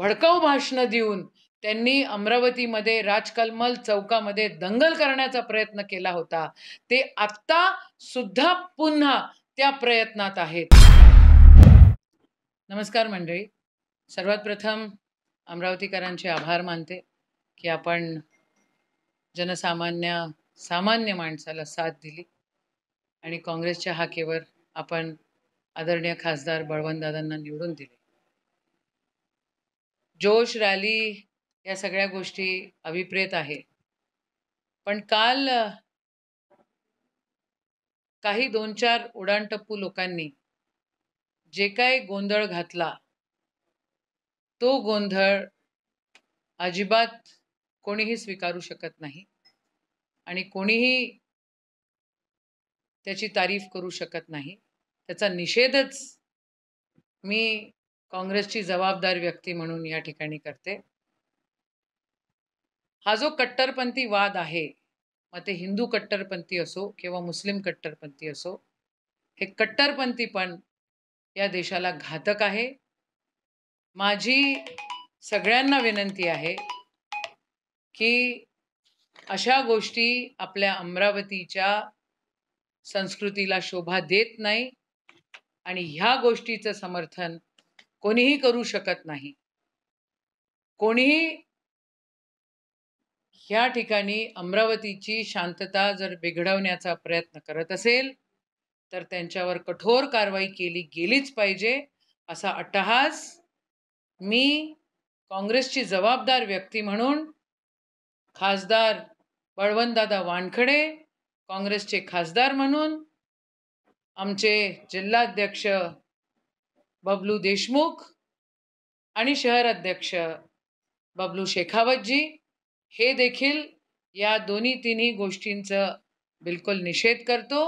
भडकाऊ भाषणं देऊन त्यांनी अमरावतीमध्ये राजकमल चौकामध्ये दंगल करण्याचा प्रयत्न केला होता, ते आता सुद्धा पुन्हा त्या प्रयत्नात आहेत। नमस्कार मंडळी, सर्वात प्रथम अमरावतीकरांचे आभार मानते की आपण सामान्य माणसाला साथ दिली आणि काँग्रेसच्या हाकेवर आपण आदरणीय खासदार बळवंतदादांना निवडून दिले। जोश रॅली या सगळ्या गोष्टी अभिप्रेत आहे, पण काल काही 2-4 उडाणटप्पू लोकांनी जे काही गोंधळ घातला, तो गोंधळ अजिबात कोणीही स्वीकारू शकत नाही आणि कोणीही त्याची तारीफ करू शकत नाही। त्याचा निषेधच मी काँग्रेसची जबाबदार व्यक्ती म्हणून या ठिकाणी करते। हा जो कट्टरपंथी वाद आहे, मग ते हिंदू कट्टरपंथी असो किंवा मुस्लिम कट्टरपंथी असो, हे कट्टरपंथीपण या देशाला घातक आहे। माझी सगळ्यांना विनंती आहे की अशा गोष्टी आपल्या अमरावतीच्या संस्कृतीला शोभा देत नाही आणि ह्या गोष्टीचं समर्थन कोणीही करू शकत नाही। कोणीही ह्या ठिकाणी अमरावतीची शांतता जर बिघडवण्याचा प्रयत्न करत असेल तर त्यांच्यावर कठोर कारवाई केली गेलीच पाहिजे, असा अट्टहास मी काँग्रेसची जबाबदार व्यक्ती म्हणून खासदार बळवंतदादा वानखडे, काँग्रेसचे खासदार म्हणून आमचे जिल्हाध्यक्ष बबलू देशमुख आणि शहर अध्यक्ष बबलू शेखावतजी हे देखील या दोन्ही गोष्टींचा बिलकुल निषेध करतो।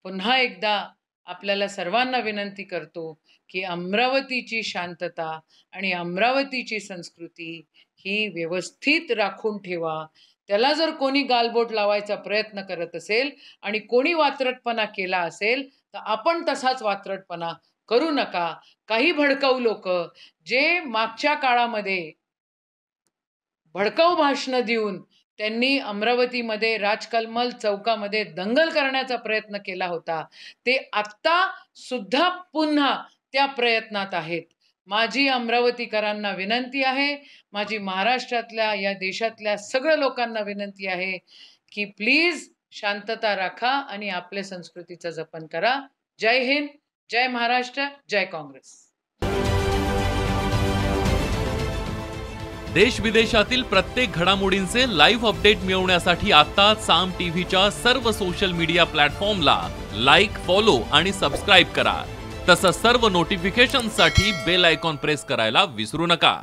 पुन्हा एकदा आपल्याला सर्वांना विनंती करतो की अमरावतीची शांतता आणि अमरावतीची संस्कृती ही व्यवस्थित राखून ठेवा। त्याला जर कोणी गालबोट लावायचा प्रयत्न करत असेल आणि कोणी वात्रटपणा केला असेल तर आपण तसाच वात्रटपणा करू नका। काही भडकाऊ लोक जे मागच्या काळामध्ये भडकाऊ भाषणं देऊन त्यांनी अमरावतीमध्ये राजकमल चौकामध्ये दंगल करण्याचा प्रयत्न केला होता, ते आता सुद्धा पुन्हा त्या प्रयत्नात आहेत। माझी अमरावतीकरांना विनंती आहे, माझी महाराष्ट्रातल्या या देशातल्या सगळ्या लोकांना विनंती आहे की प्लीज शांतता राखा आणि आपल्या संस्कृतीचं जपन करा। जय हिंद, जय महाराष्ट्र, जय काँग्रेस। देश विदेशातील प्रत्येक घडामोडींचे लाईव्ह अपडेट मिळवण्यासाठी आता साम टीव्हीच्या सर्व सोशल मीडिया प्लॅटफॉर्मला लाईक, फॉलो आणि सबस्क्राइब करा। तसंच सर्व नोटिफिकेशनसाठी बेल आयकॉन प्रेस करायला विसरू नका।